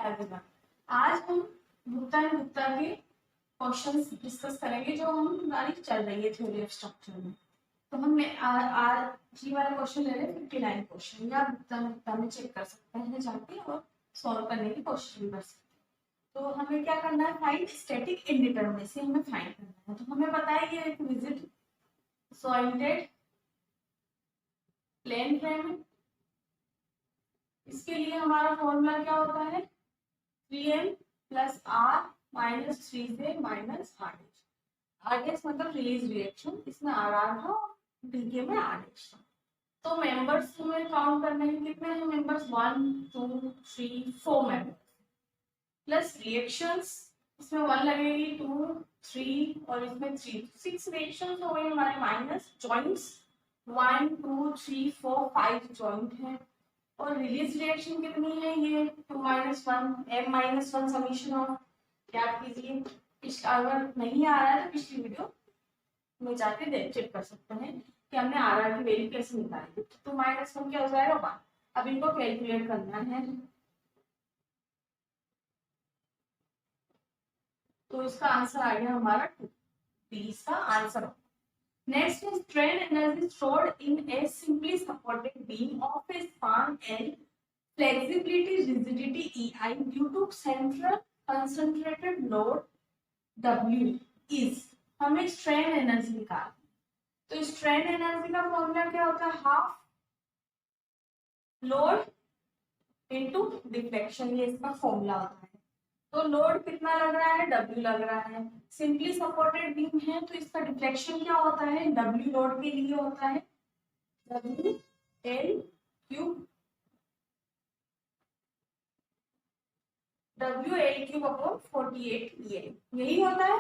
Everyone. आज हम Gupta and Gupta के क्वेश्चंस डिस्कस करेंगे जो हम हमारी चल रही है थ्योरी ऑफ स्ट्रक्चर में। तो हमने आज ये वाला क्वेश्चन ले रहे हैं 59 क्वेश्चन, या गुप्ता में चेक कर सकते हैं जाके और सॉल्व करने की कोशिश भी कर सकते हैं। तो हमें क्या करना है, फाइंड स्टैटिक इंडिटरमिनेसी हमें फाइंड करना है। तो हमें पता है ये एक रिजिड सॉलिड प्लेन फ्रेम है। इसके लिए हमारा फॉर्मूला क्या होता है, 3m plus r minus 3j minus rh मतलब रिलीज रिएक्शन, इसमें RR था और डीके में RH था। तो मेंबर्स हमें काउंट करने हैं, कितने हैं मेंबर्स, 1 2 3 4 मेंबर्स, प्लस रिएक्शंस इसमें 1 लगेगी, 2 3 और इसमें 3, 6 रिएक्शंस हो गए हमारे, माइनस जॉइंट्स 1 2 3 4 5 जॉइंट है। और रिलीज रिएक्शन कितनी है, ये 2 - 1 m - 1 समीशन ऑफ, याद कीजिए। अगर नहीं आ रहा है तो पिछली वीडियो में जाके चेक कर सकते हैं कि हमने आर की वैल्यू कैसे निकाली। तो 2 - 1 क्या हो जाएगा 1। अब इनको कैलकुलेट करना है, तो इसका आंसर आ गया हमारा 2, डी इसका answer. Next is strain energy stored in a simply supported beam of a span L, flexibility rigidity EI due to central concentrated load W is, हमें स्ट्रेन एनर्जी निकालनी। तो स्ट्रेन एनर्जी का formula क्या होता है, half load into deflection, ये इसका formula होता है। तो लोड कितना लग रहा है, W लग रहा है। सिंपली सपोर्टेड बीम है तो इसका डिफ्लेक्शन क्या होता है, W लोड के लिए होता है WL क्यूब अपॉन 48 यही होता है।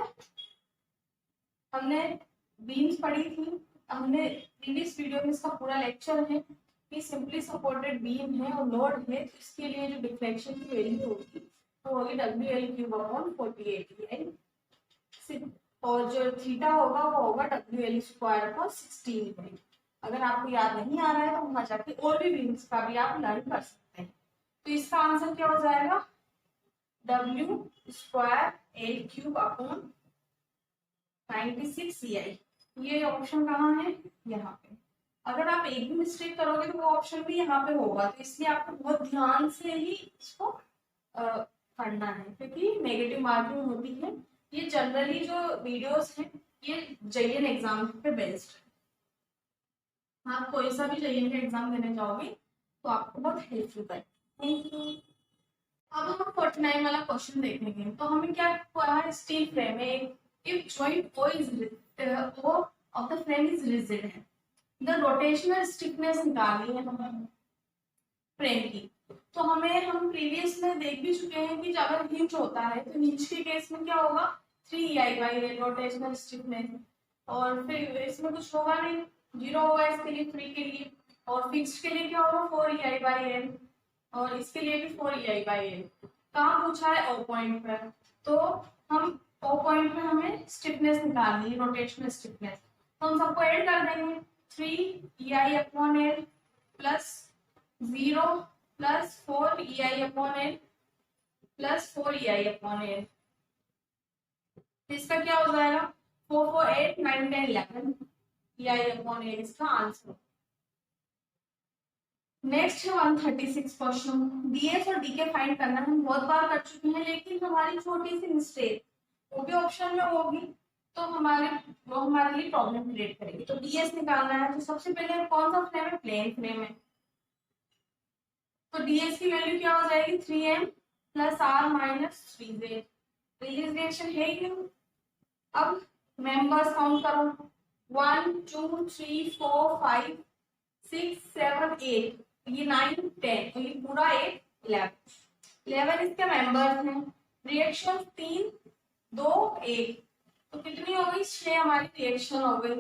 हमने बीम्स पढ़ी थी, हमने प्रीवियस वीडियो में इसका पूरा लेक्चर है कि सिंपली सपोर्टेड बीम है और लोड है तो इसके लिए जो डिफ्लेक्शन की वैल्यू होगी तो होगी WL क्यूब अपॉन 48 और जो थीटा होगा वो होगा WL स्क्वायर अपॉन 16। अगर आपको याद नहीं आ रहा है तो वहां जाके और भी बीम्स का भी आप लर्न कर सकते हैं। तो इसका आंसर क्या हो जाएगा, W square L cube upon 96 EI। ये ऑप्शन कहाँ है, यहाँ पे। अगर आप एक भी मिस्टेक करोगे तो वो ऑप्शन भी यहाँ पे होगा, तो इसलिए आपको बहुत ध्यान से ही इसको करना है क्योंकि नेगेटिव मार्किंग होती है। ये जनरली जो वीडियोस हैं ये JEE एग्जाम पे बेस्ड है। आप कोई सा भी JEE का एग्जाम देने जाओगे तो आपको बहुत हेल्पफुल है। Thank you. अब हम 49 वाला क्वेश्चन देखेंगे। तो हमें क्या हुआ है, स्टील फ्रेम है, if joint O of the frame is rigid है, the rotational stiffness निकालनी है हमें फ्रेम की। तो हम प्रीवियस में देख भी चुके हैं कि अगर हिंज होता है तो हिंज के केस में क्या होगा, 3EI/L रोटेशनल स्टिफनेस, और फिर इसमें कुछ होगा नहीं, 0 होगा इसके लिए, फ्री के लिए, और फिक्स्ड के लिए क्या होगा 4EI/L, और इसके लिए भी 4EI/L। कहाँ पूछा है, O पॉइंट पर। तो हम O पॉइंट पे हमें स्टिफनेस निकालनी है, रोटेशनल स्टिफनेस। तो हम सबको ऐड कर देंगे, 3EI/L plus 0 plus 4EI/L plus 4EI/L। इसका क्या हो जाएगा, 4 4 8 9 10 11 EI/L इसका आंसर। नेक्स्ट है 136 क्वेश्चन, डीएस और डीके फाइंड करना। हम बहुत बार कर चुके हैं लेकिन हमारी छोटी सी मिस्टेक वो भी ऑप्शन में होगी तो वो हमारे लिए प्रॉब्लम क्रिएट करेगी। तो डीएस निकालना है तो सबसे पहले कौन सा फ्रेम है, प्लेन फ्रेम है। तो डीएस की वैल्यू क्या हो जाएगी, 3m plus r minus 3j। Release reaction है ही नहीं। अब मेंबर्स काउंट करो, 1 2 3 4 5 6 7 8, ये 9 10, तो ये पूरा 8 11 इसके मेंबर्स हैं। रिएक्शन 3 2 1, तो कितनी हो गई, 6 हमारी रिएक्शन हो गई,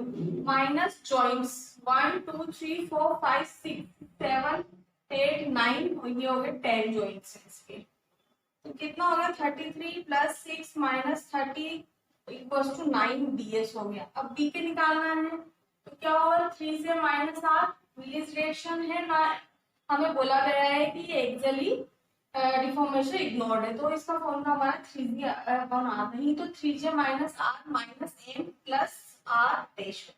माइनस जॉइंट्स 1 2 3 4 5 6 7 8 9, ये हो गए 10 जॉइंट्स इसके। तो कितना हो गया, 33 plus 6 minus 30 equals to 9 DS हो गया। अब डी के निकालना है तो क्या होगा, 3 से माइनस r, रिलीज रिएक्शन है ना, हमें बोला गया है कि ये एक्चुअली डिफॉर्मेशन इग्नोर्ड है, तो इसका फॉर्मूला हमारा 3G/r नहीं तो 3J-r minus m plus r dash.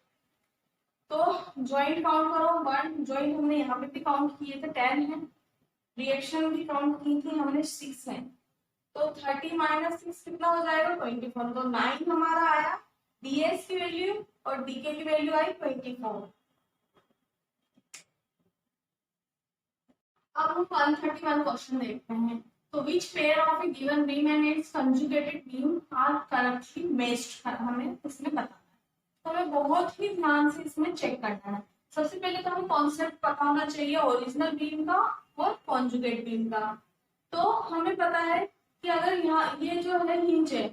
तो ज्वाइंट काउंट करो, 1 ज्वाइंट हमने यहाँ पे भी काउंट किए थे 10 है, रिएक्शन भी काउंट की थी हमने 6 है, तो 30 माइनस 6 कितना हो जाएगा 24, तो 9 हमारा आया ds की वैल्यू और dk की वैल्यू आई 24। अब हम 131 क्वेश्चन देखते हैं। तो which pair of a given beam and its conjugated beam are correctly matched, हमें इसमें बताना है। तो हमें बहुत ही ध्यान से इसमें चेक करना है। सबसे पहले तो हमें कॉन्सेप्ट पता होना चाहिए ओरिजिनल बीम का और कॉन्जुगेट बीम का। तो हमें पता है कि अगर यहाँ ये जो है हिंज है,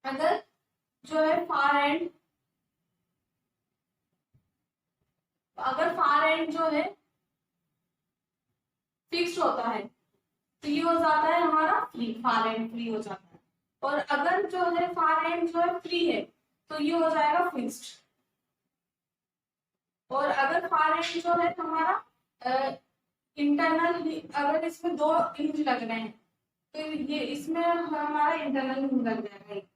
अगर जो है फार एंड जो है फिक्स्ड होता है तो ये हो जाता है हमारा फ्री, फार एंड फ्री हो जाता है। और अगर जो है फार एंड जो है फ्री है तो ये हो जाएगा फिक्स्ड। और अगर फार एंड जो है हमारा इंटरनल, अगर इसमें 2 हिंज लग रहे हैं तो ये इसमें हमारा इंटरनल हिंज लग जाएगा एक,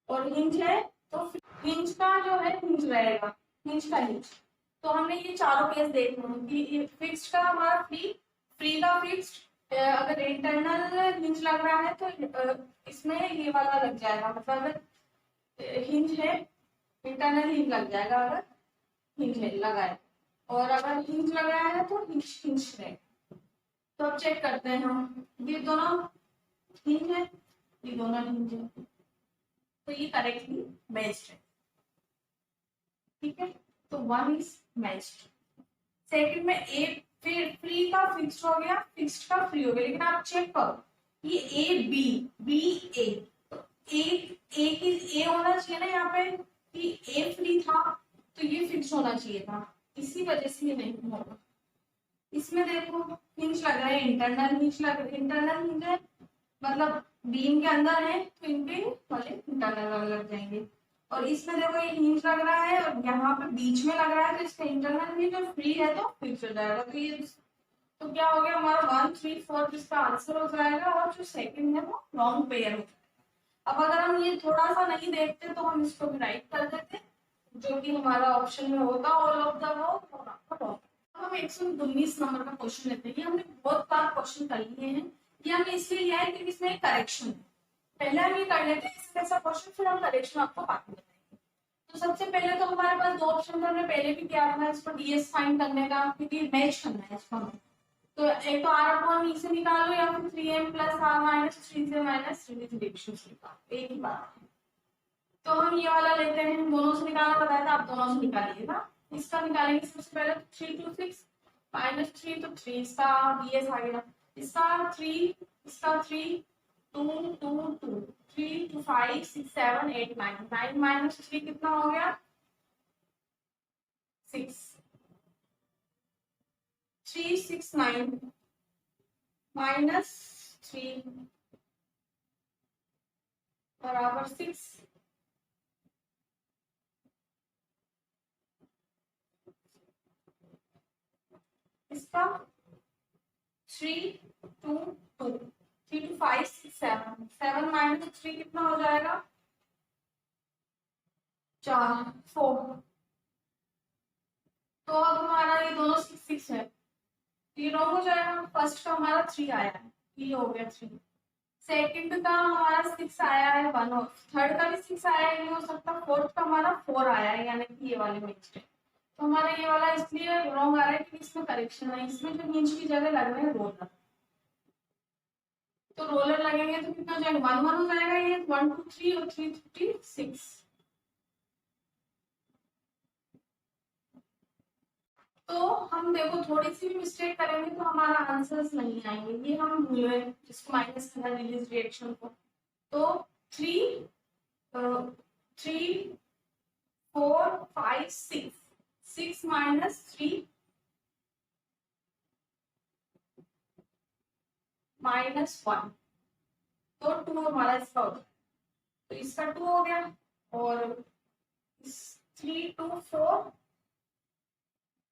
और हिंज है तो हिंज का जो है हिंज रहेगा, हिंज का हिंज। तो हमने ये चारों केस देखने हैं कि फिक्स्ड का हमारा फ्री, फ्री का फिक्स्ड, अगर इंटरनल हिंज लग रहा है तो इसमें ये वाला लग जाएगा, मतलब अगर हिंज है इंटरनल हिंज लग जाएगा अगर हिंज है लगा है, और अगर हिंज लग रहा है तो हिंज हिंज रहेगा। तो अब चेक करते हैं हम, ये दोनों हिंज है, ये दोनों हिंज है, तो ये करेक्टली मैच्ड है। ठीक है, तो 1 इज मैच्ड। सेकंड में ए, फिर फ्री का फिक्स्ड हो गया, फिक्स्ड का फ्री हो गया, लेकिन आप चेक करो ये ए बी, बी ए, तो ए की ए होना चाहिए ना यहाँ पे कि ए फ्री था तो ये फिक्स होना चाहिए था, इसी वजह से ये नहीं होगा। इसमें देखो हिंज लग रहा है, इंटरनल हिंज है, मतलब बीम के अंदर है तो इनके वाले इंटरनल लग जाएंगे। और इसमें देखो ये हिंज लग रहा है और यहाँ पे बीच में लग रहा है तो इसका इंटरनल भी जो फ्री है तो फिक्स हो जाएगा। तो ये तो क्या हो गया हमारा 1 3 4 इसका आंसर हो जाएगा, और जो सेकंड है वो रॉन्ग पेयर हो जाएगा। अब अगर हम ये थोड़ा सा नहीं देखते तो हम इसको भी राइट कर देते, जो कि हमारा ऑप्शन में होगा ऑल ऑफ द अबव। हम 119 नंबर का क्वेश्चन लेते हैं। ये हमने बहुत बार क्वेश्चन कर लिए हैं, ये हमने इसलिए लिया है क्योंकि इसमें एक करेक्शन है। पहले हम ये कर लेते हैं ऐसा क्वेश्चन, फिर हम करेक्शन आपको बाद में बताएंगे। तो सबसे पहले तो हमारे पास 2 ऑप्शन थे, हमने पहले भी किया था इसको डीएस फाइंड करने का, क्योंकि मैच करना है इसको हमें। तो एक तो आर अपॉन ई से निकालो या फिर 3m प्लस आर माइनस 3 से माइनस 3 डिविजन से निकालो, एक ही बात है। तो हम ये वाला लेते हैं, दोनों से निकालना बताया था, आप दोनों से निकालिएगा। इसका निकालेंगे सबसे पहले 3 2 6 माइनस 3, तो 3 इसका डीएस आ गया, इसका 3, इसका 3 2 2 2 3 2 5 6 7 8 9 9 माइनस 3 कितना हो गया 6 3 6 9 माइनस 3 बराबर 6। इसका 3 2 2 3 2 5 6 7 7 माइनस 3 कितना हो जाएगा 4 4। तो अब हमारा ये दोनों 6 6 है, ये रॉन्ग हो जाएगा। फर्स्ट का हमारा 3 आया है, ये हो गया 3। सेकंड का हमारा 6 आया है 1, और थर्ड का भी 6 आया है, ये हो सकता है। फोर्थ का हमारा 4 आया है, यानी कि ये वाले मिक्स्ड है। तो हमारा ये वाला इसलिए रॉन्ग आ रहा है कि इसमें करेक्शन है, इसमें जो हिंज की जगह लग रहे हैं रोलर। तो रोलर लगेंगे तो कितना हो जाएगा 1 1 हो जाएगा, ये 1 2 3 और 3 3 6। तो हम देखो थोड़ी सी भी मिस्टेक करेंगे तो हमारा आंसर्स नहीं आएंगे, ये हम भूल गए जिसको माइनस करना रिलीज रिएक्शन को। तो 3 3 4 5 6 6 माइनस 3 माइनस 1, तो 2 हमारा इसका हो गया, तो इसका 2 हो गया। और 3 2 4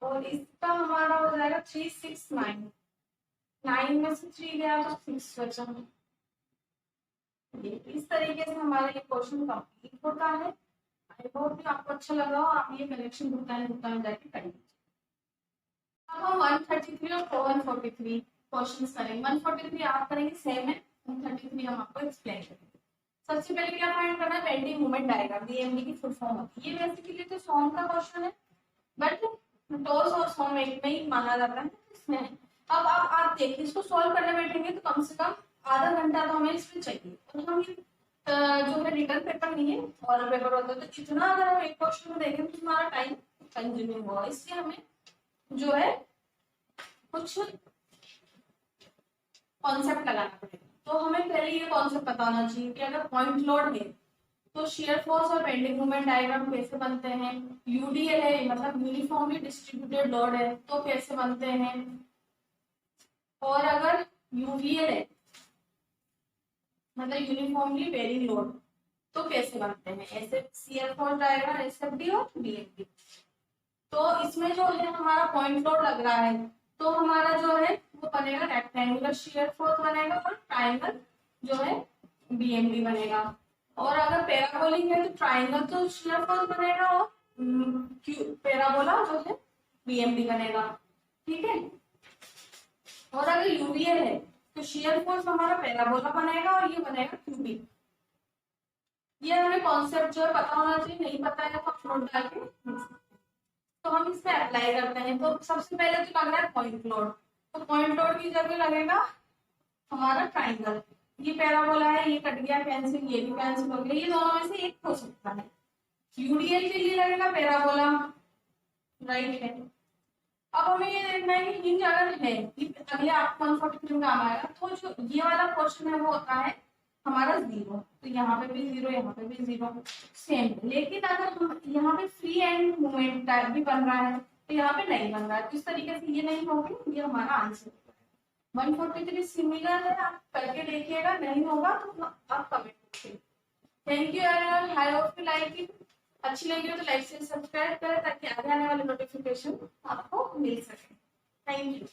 और इसका हमारा हो जाएगा 369। 9 में से 3 गया तो 6 बचा। इस तरीके से हमारा ये क्वेश्चन कंप्लीट होता है। आई होप आपको अच्छा लगा हो, आप ये कनेक्शन भुगतान जाके करेंगे। अब हम 133 और 143 क्वेश्चन करेंगे। 143 आप करेंगे सेम है, 133 हम आपको एक्सप्लेन करेंगे। सबसे पहले क्या फाइंड करना है, बेंडिंग मोमेंट डायग्राम, बीएमडी की फुल फॉर्म होती है। ये बेसिकली तो सॉन्ग का क्वेश्चन है, बट टॉस और सॉन्ग एक में ही माना जाता है इसमें। अब आप देखिए, इसको सॉल्व करने बैठेंगे तो कम से कम आधा घंटा तो हमें इसमें चाहिए। और हम जो है रिटर्न पेपर नहीं है और पेपर होता है, तो इतना अगर हम एक क्वेश्चन में देखें तो हमारा टाइम कंज्यूमिंग होगा। इसलिए हमें जो है कुछ कॉन्सेप्ट लगाना पड़ेगा। तो हमें पहले ये कॉन्सेप्ट बताना चाहिए कि अगर पॉइंट लोड है तो शियर फोर्स और बेंडिंग मोमेंट डायग्राम कैसे बनते हैं। यूडीएल है, मतलब यूनिफॉर्मली डिस्ट्रीब्यूटेड लोड है, तो कैसे बनते हैं। और अगर यूवीएल है, मतलब यूनिफॉर्मली वेरिंग लोड, तो कैसे बनते हैं। ऐसे शियर फोर्स डायग्राम, एसएफडी और बीएमडी। तो इसमें जो है हमारा पॉइंट लोड लग रहा है, तो हमारा जो है वो बनेगा रेक्टेंगुलर शियर फोर्स बनेगा और ट्राइंगल जो है बीएमडी बनेगा। और अगर पैराबोलिक है तो ट्राइंगल तो शियर फोर्स बनेगा और पैराबोला जो है बीएमडी बनेगा। ठीक है। और अगर यूवीएल है तो शियर फोर्स हमारा पैराबोला बनेगा और ये बनेगा क्यूबिक। ये हमें कॉन्सेप्ट जो है पता होना चाहिए, नहीं पता है तो आप नोट डाल के लिख सकते हैं। तो हम इसमें अप्लाई करते हैं। तो सबसे पहले तो लग रहा है पॉइंट लोड, तो पॉइंट लोड की जगह लगेगा हमारा ट्राइंगल। ये पैराबोला है, ये कट गया कैंसिल, ये भी कैंसिल हो गया, ये दोनों में से एक हो सकता है। यूडीएल के लिए लगेगा पैराबोला, राइट है। अब हमें ये देखना है कि हिंज अगर है, अगले आपको 143 में काम आएगा, तो जो ये वाला क्वेश्चन है वो होता है हमारा 0। तो यहाँ पे भी 0, यहाँ पे भी 0 सेम। लेकिन अगर हम यहाँ पे फ्री एंड मूवमेंट टाइप भी बन रहा है तो यहाँ पे नहीं बन रहा है, तो इस तरीके से ये नहीं होगी, ये हमारा आंसर। 143 सिमिलर है, आप करके देखिएगा, नहीं होगा तो आप कमेंट करिए। Thank you everyone, I hope you like it. अच्छी लगी हो तो लाइक से सब्सक्राइब करें ताकि आगे आने वाले नोटिफिकेशन आपको मिल सके। Thank you.